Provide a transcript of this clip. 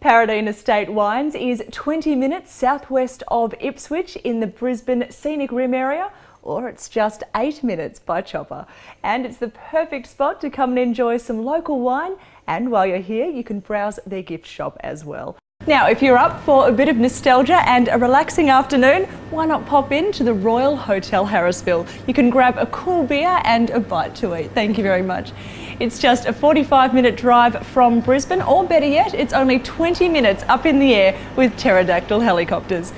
Paradine Estate Wines is 20 minutes southwest of Ipswich in the Brisbane Scenic Rim area, or it's just 8 minutes by chopper. And it's the perfect spot to come and enjoy some local wine, and while you're here you can browse their gift shop as well. Now, if you're up for a bit of nostalgia and a relaxing afternoon, why not pop in to the Royal Hotel Harrisville? You can grab a cool beer and a bite to eat. Thank you very much. It's just a 45-minute drive from Brisbane, or better yet, it's only 20 minutes up in the air with pterodactyl helicopters.